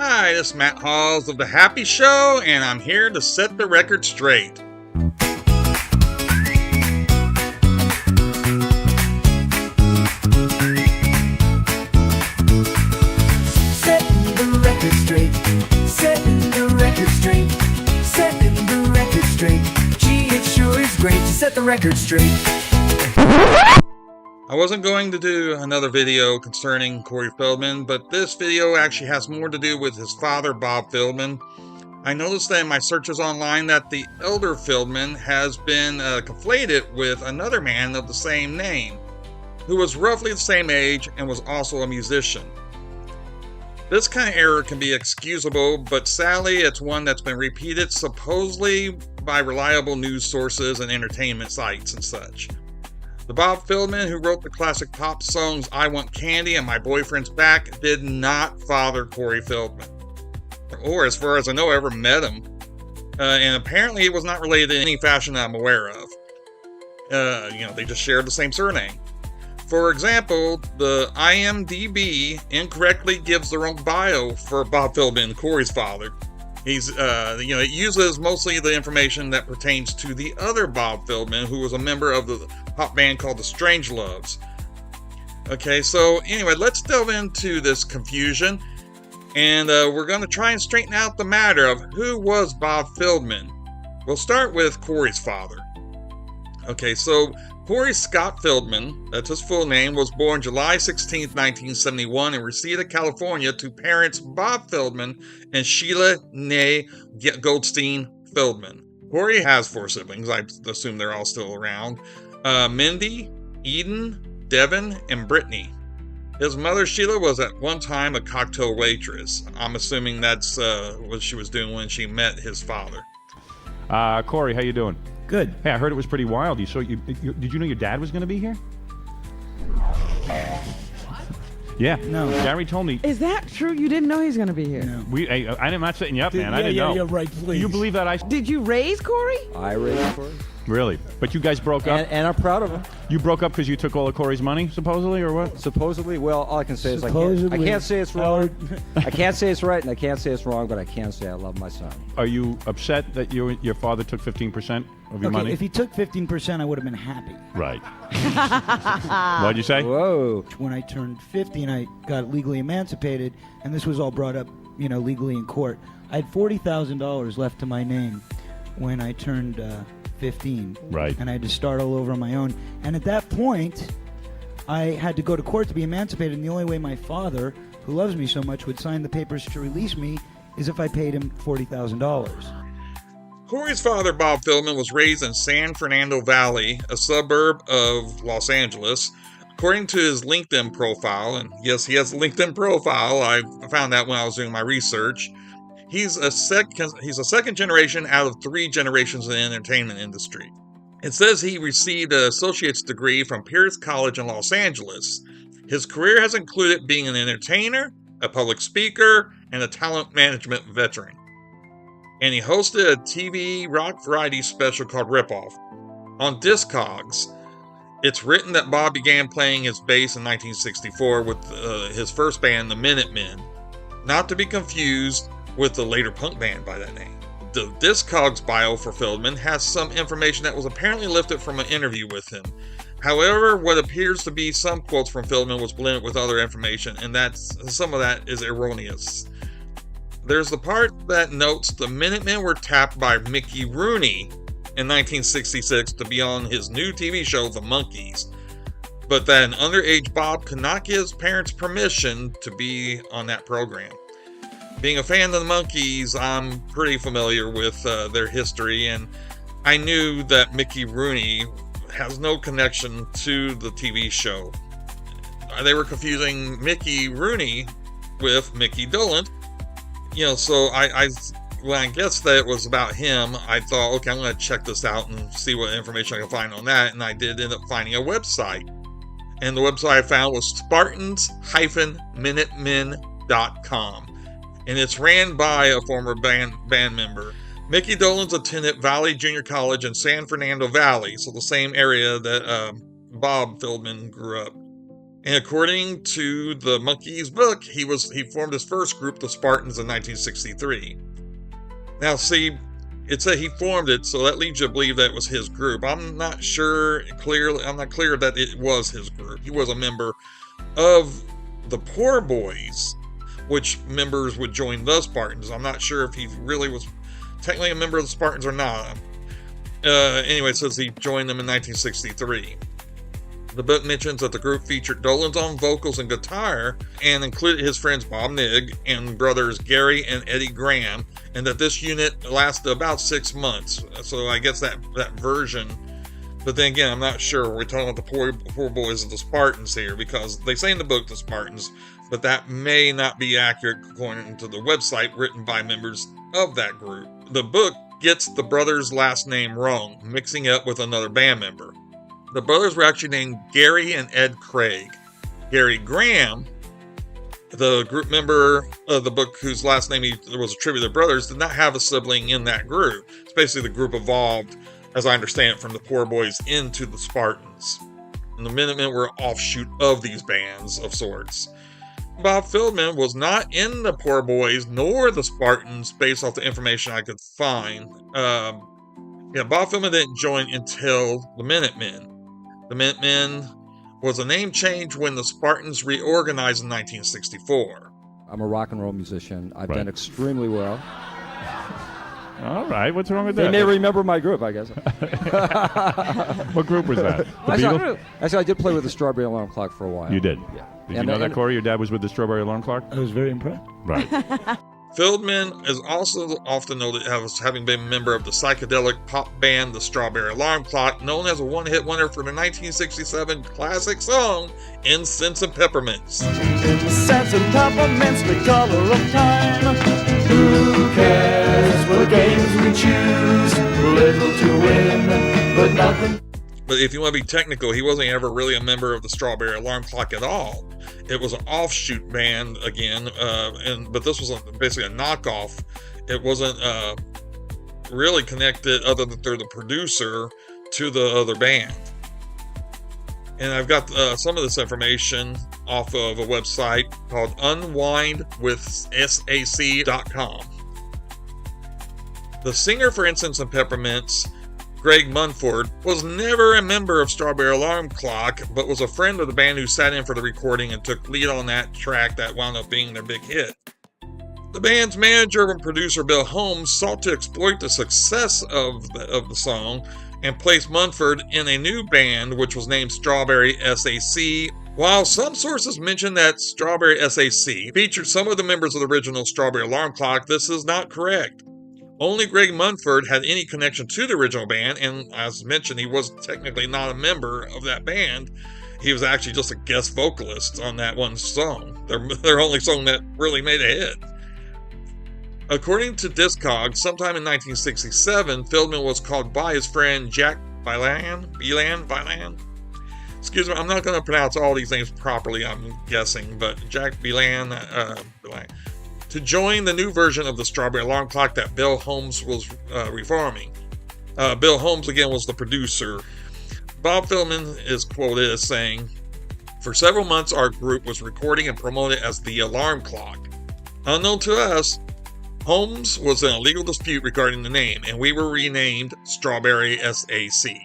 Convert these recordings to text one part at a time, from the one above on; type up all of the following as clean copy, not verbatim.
Hi, this is MattHawes of The Happy Show, and I'm here to set the record straight. Setting the record straight, setting the record straight, setting the record straight. Gee, it sure is great to set the record straight. I wasn't going to do another video concerning Corey Feldman, but this video actually has more to do with his father, Bob Feldman. I noticed that in my searches online that the elder Feldman has been conflated with another man of the same name, who was roughly the same age and was also a musician. This kind of error can be excusable, but sadly it's one that's been repeated supposedly by reliable news sources and entertainment sites and such. The Bob Feldman who wrote the classic pop songs I Want Candy and My Boyfriend's Back did not father Corey Feldman, or as far as I know ever met him, and apparently he was not related in any fashion that I'm aware of. They just shared the ssame surname. For example, the IMDb incorrectly gives the wrong bio for Bob Feldman, Corey's father. It uses mostly the information that pertains to the other Bob Feldman, who was a member of the pop band called the Strangeloves. Okay, so anyway, let's delve into this confusion, and we're going to try and straighten out the matter of who was Bob Feldman. We'll start with Corey's father. Okay, so Corey Scott Feldman, that's his full name, was born July 16, 1971 in Reseda, California, to parents Bob Feldman and Sheila Ney Goldstein Feldman. Corey has 4 siblings. I assume they're all still around. Mindy, Eden, Devin, and Brittany. His mother, Sheila, was at one time a cocktail waitress. I'm assuming that's what she was doing when she met his father. Corey, how you doing? Good. Hey, I heard it was pretty wild. Did you know your dad was going to be here? Yeah. No. Gary told me. Is that true? You didn't know he's going to be here? No. I'm not setting you up, man. I didn't know. Yeah, right, please. You believe that? Did you raise Corey? I raised Corey. Really? But you guys broke up? And I'm proud of him. You broke up because you took all of Corey's money, supposedly, or what? Supposedly, well, all I can say is I can't say it's wrong. I can't say it's right, and I can't say it's wrong, but I can say I love my son. Are you upset that your father took 15% of your money? If he took 15%, I would have been happy. Right. What'd you say? Whoa. When I turned 50 and I got legally emancipated, and this was all brought up, legally in court, I had $40,000 left to my name when I turned 15. Right. And I had to start all over on my own. And at that point, I had to go to court to be emancipated, and the only way my father, who loves me so much, would sign the papers to release me is if I paid him $40,000. Corey's father, Bob Feldman, was raised in San Fernando Valley, a suburb of Los Angeles. According to his LinkedIn profile, and yes, he has a LinkedIn profile, I found that when I was doing my research, he's a second generation out of 3 generations in the entertainment industry. It says he received an associate's degree from Pierce College in Los Angeles. His career has included being an entertainer, a public speaker, and a talent management veteran. And he hosted a TV rock variety special called Ripoff. On Discogs, it's written that Bob began playing his bass in 1964 with his first band, the Minutemen, not to be confused with the later punk band by that name. The Discogs bio for Feldman has some information that was apparently lifted from an interview with him. However, what appears to be some quotes from Feldman was blended with other information, and some of that is erroneous. There's the part that notes the Minutemen were tapped by Mickey Rooney in 1966 to be on his new TV show, The Monkees, but that an underage Bob could not get his parents' permission to be on that program. Being a fan of the Monkees, I'm pretty familiar with their history, and I knew that Mickey Rooney has no connection to the TV show. They were confusing Mickey Rooney with Mickey Dolenz. So when I guessed that it was about him, I thought, okay, I'm going to check this out and see what information I can find on that, and I did end up finding a website. And the website I found was Spartans-Minutemen.com. And it's ran by a former band member. Mickey Dolenz attended Valley Junior College in San Fernando Valley, so the same area that Bob Feldman grew up. And according to the Monkey's book, he formed his first group, the Spartans, in 1963. Now, see, it said he formed it, so that leads you to believe that it was his group. I'm not clear that it was his group. He was a member of the Poor Boys, which members would join the Spartans. I'm not sure if he really was technically a member of the Spartans or not. Anyway, it says he joined them in 1963. The book mentions that the group featured Dolan's on vocals and guitar and included his friends Bob Nigg and brothers Gary and Eddie Graham, and that this unit lasted about 6 months. So I guess that version. But then again, I'm not sure. We're talking about the poor boys of the Spartans here, because they say in the book the Spartans, but that may not be accurate according to the website written by members of that group. The book gets the brothers' last name wrong, mixing it with another band member. The brothers were actually named Gary and Ed Craig. Gary Graham, the group member of the book whose last name was attributed to brothers, did not have a sibling in that group. It's basically the group evolved, as I understand it, from the Poor Boys into the Spartans. And the Minutemen were an offshoot of these bands of sorts. Bob Feldman was not in the Poor Boys nor the Spartans, based off the information I could find. Bob Feldman didn't join until the Minutemen. The Minutemen was a name change when the Spartans reorganized in 1964. I'm a rock and roll musician. I've done extremely well. All right, what's wrong with They that? may remember my group, I guess. What group was that? The Beatles? Actually, I did play with the Strawberry Alarm Clock for a while. You did? Yeah. Did you know that, Corey? Your dad was with the Strawberry Alarm Clock? I was very impressed. Right. Feldman is also often noted as having been a member of the psychedelic pop band The Strawberry Alarm Clock, known as a one-hit wonder for the 1967 classic song, Incense and Peppermints. Incense and peppermints, the color of time. Who cares what games we choose? Little to win, but nothing. But if you want to be technical, he wasn't ever really a member of the Strawberry Alarm Clock at all. It was an offshoot band again, but this was basically a knockoff. It wasn't really connected, other than through the producer, to the other band. And I've got some of this information off of a website called unwindwithsac.com. The singer for Incense and Peppermints, Greg Munford, was never a member of Strawberry Alarm Clock, but was a friend of the band who sat in for the recording and took lead on that track that wound up being their big hit. The band's manager and producer Bill Holmes sought to exploit the success of the song and placed Munford in a new band which was named Strawberry SAC. While some sources mention that Strawberry SAC featured some of the members of the original Strawberry Alarm Clock, this is not correct. Only Greg Munford had any connection to the original band, and as mentioned, he was technically not a member of that band. He was actually just a guest vocalist on that one song, their only song that really made a hit. According to Discogs, sometime in 1967, Feldman was called by his friend Jack Belan. Excuse me, I'm not going to pronounce all these names properly, I'm guessing, but Jack Belan, to join the new version of the Strawberry Alarm Clock that Bill Holmes was reforming. Bill Holmes, again, was the producer. Bob Feldman is quoted as saying, "For several months, our group was recording and promoted as the Alarm Clock. Unknown to us, Holmes was in a legal dispute regarding the name, and we were renamed Strawberry SAC.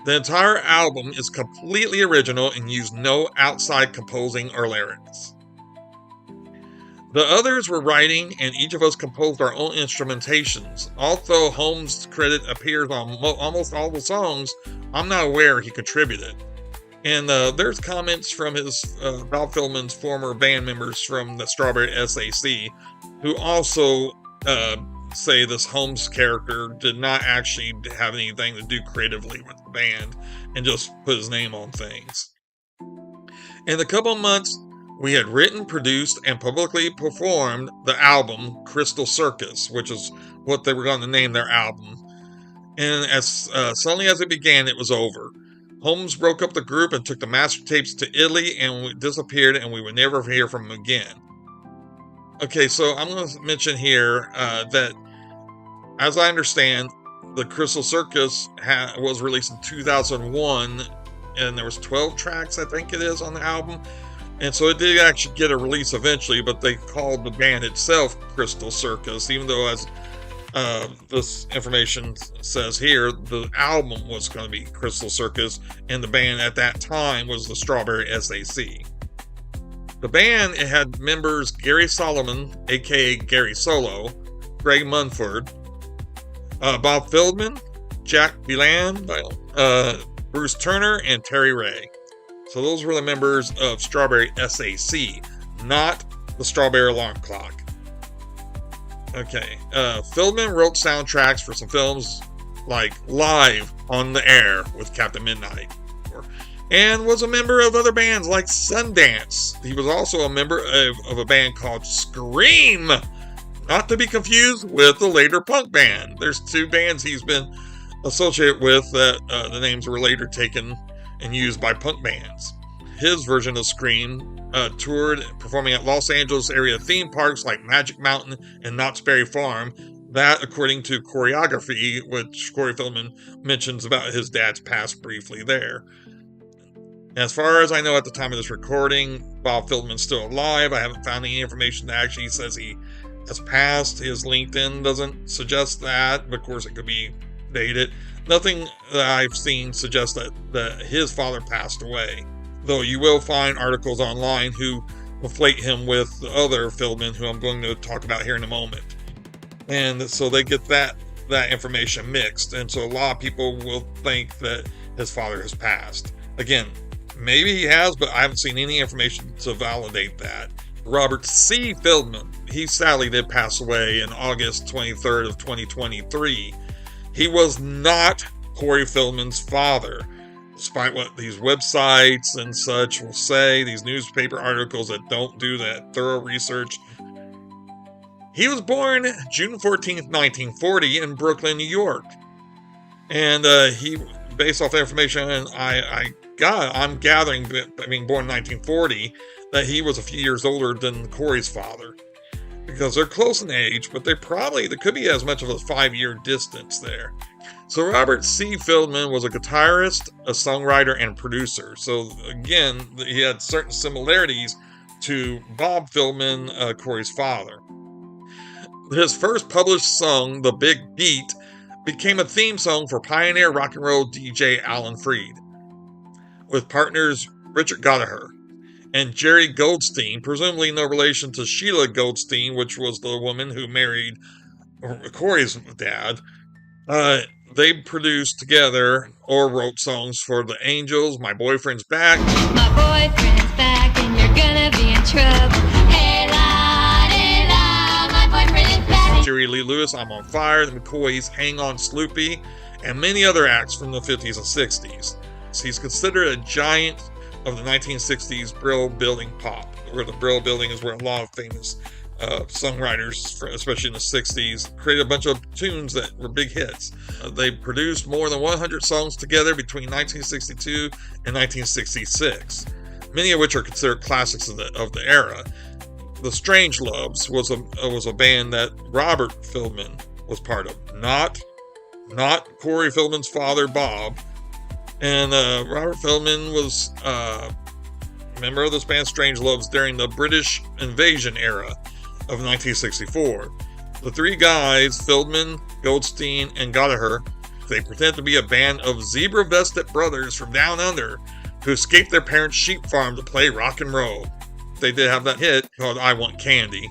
The entire album is completely original and used no outside composing or lyrics. The others were writing, and each of us composed our own instrumentations. Although Holmes' credit appears on almost all the songs, I'm not aware he contributed." And there's comments from Bob Feldman's former band members from the Strawberry SAC, who also say this Holmes character did not actually have anything to do creatively with the band and just put his name on things. In a couple of months, we had written, produced, and publicly performed the album Crystal Circus, which is what they were going to name their album. And as suddenly as it began, it was over. Holmes broke up the group and took the master tapes to Italy and disappeared, and we would never hear from him again. Okay, so I'm going to mention here that, as I understand, the Crystal Circus was released in 2001 and there was 12 tracks, I think it is, on the album. And so it did actually get a release eventually, but they called the band itself Crystal Circus, even though, as this information says here, the album was going to be Crystal Circus, and the band at that time was the Strawberry SAC. The band, it had members Gary Solomon, aka Gary Solo, Greg Munford, Bob Feldman, Jack Belan, Bruce Turner, and Terry Ray. So those were the members of Strawberry SAC, not the Strawberry Alarm Clock. Okay, Feldman wrote soundtracks for some films like Live on the Air with Captain Midnight, and was a member of other bands like Sundance. He was also a member of a band called Scream, not to be confused with the later punk band. There's two bands he's been associated with that the names were later taken and used by punk bands. His version of Scream toured performing at Los Angeles area theme parks like Magic Mountain and Knott's Berry Farm. That, according to Choreography, which Corey Feldman mentions about his dad's past briefly there. As far as I know at the time of this recording, Bob Feldman's still alive. I haven't found any information that actually says he has passed. His LinkedIn doesn't suggest that, but of course it could be dated. Nothing that I've seen suggests that his father passed away, though you will find articles online who conflate him with the other Feldman, who I'm going to talk about here in a moment. And so they get that information mixed, and so a lot of people will think that his father has passed. Again, maybe he has, but I haven't seen any information to validate that. Robert C. Feldman, he sadly did pass away in August 23rd of 2023. He was not Corey Feldman's father, despite what these websites and such will say, these newspaper articles that don't do that thorough research. He was born June 14th, 1940 in Brooklyn, New York. And he, based off the information I'm gathering, being born in 1940, that he was a few years older than Corey's father. Because they're close in age, but there could be as much of a 5-year distance there. So Robert C. Feldman was a guitarist, a songwriter, and producer. So again, he had certain similarities to Bob Feldman, Corey's father. His first published song, The Big Beat, became a theme song for pioneer rock and roll DJ Alan Freed, with partners Richard Goddard and Jerry Goldstein, presumably no relation to Sheila Goldstein, which was the woman who married Corey's dad. They produced together or wrote songs for The Angels, My Boyfriend's Back. My boyfriend's back and you're gonna be in trouble. Hey la, my boyfriend is back. Jerry Lee Lewis, I'm on Fire, The McCoys, Hang On Sloopy, and many other acts from the 50s and 60s. So he's considered a giant of the 1960s Brill Building pop, where the Brill Building is where a lot of famous songwriters, especially in the 60s, created a bunch of tunes that were big hits. They produced more than 100 songs together between 1962 and 1966, many of which are considered classics of the era. The Strangeloves was a band that Robert Feldman was part of, not Corey Feldman's father, Bob. And Robert Feldman was a member of this band Strangeloves during the British invasion era of 1964. The three guys, Feldman, Goldstein, and Goddard, they pretend to be a band of zebra-vested brothers from down under who escaped their parents' sheep farm to play rock and roll. They did have that hit called I Want Candy.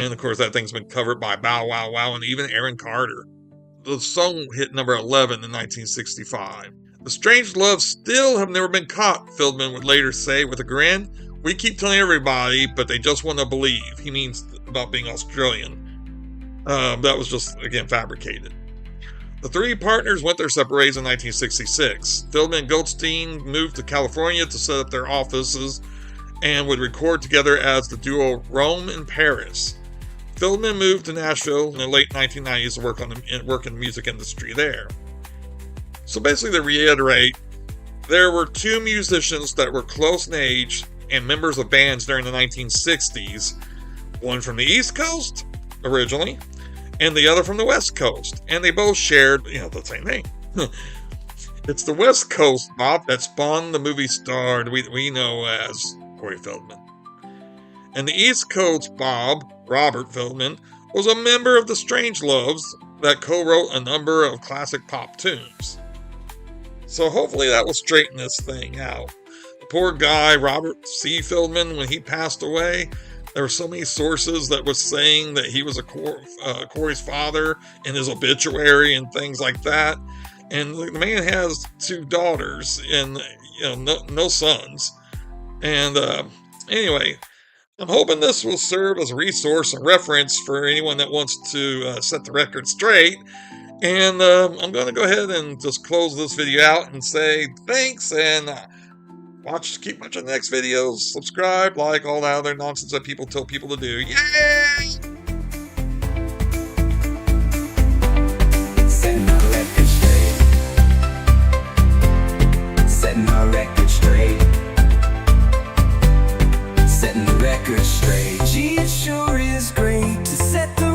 And of course, that thing's been covered by Bow Wow Wow and even Aaron Carter. The song hit number 11 in 1965. The Strangeloves still have never been caught, Feldman would later say with a grin. We keep telling everybody, but they just want to believe. He means about being Australian. That was just, again, fabricated. The three partners went their separate ways in 1966. Feldman and Goldstein moved to California to set up their offices and would record together as the duo Rome and Paris. Feldman moved to Nashville in the late 1990s to work in the music industry there. So basically, to reiterate, there were two musicians that were close in age and members of bands during the 1960s. One from the East Coast, originally, and the other from the West Coast. And they both shared, the same name. It's the West Coast Bob that spawned the movie star we know as Corey Feldman. And the East Coast Bob, Robert Feldman, was a member of the Strangeloves that co-wrote a number of classic pop tunes. So hopefully that will straighten this thing out. The poor guy, Robert C. Feldman, when he passed away, there were so many sources that was saying that he was Cory's father in his obituary and things like that. And the man has 2 daughters and no sons. And anyway, I'm hoping this will serve as a resource and reference for anyone that wants to set the record straight. And I'm going to go ahead and just close this video out and say thanks, and keep watching the next videos. Subscribe, like, all that other nonsense that people tell people to do. Yay! Setting our record straight. Setting our record straight. Setting the record straight. Gee, it sure is great to set the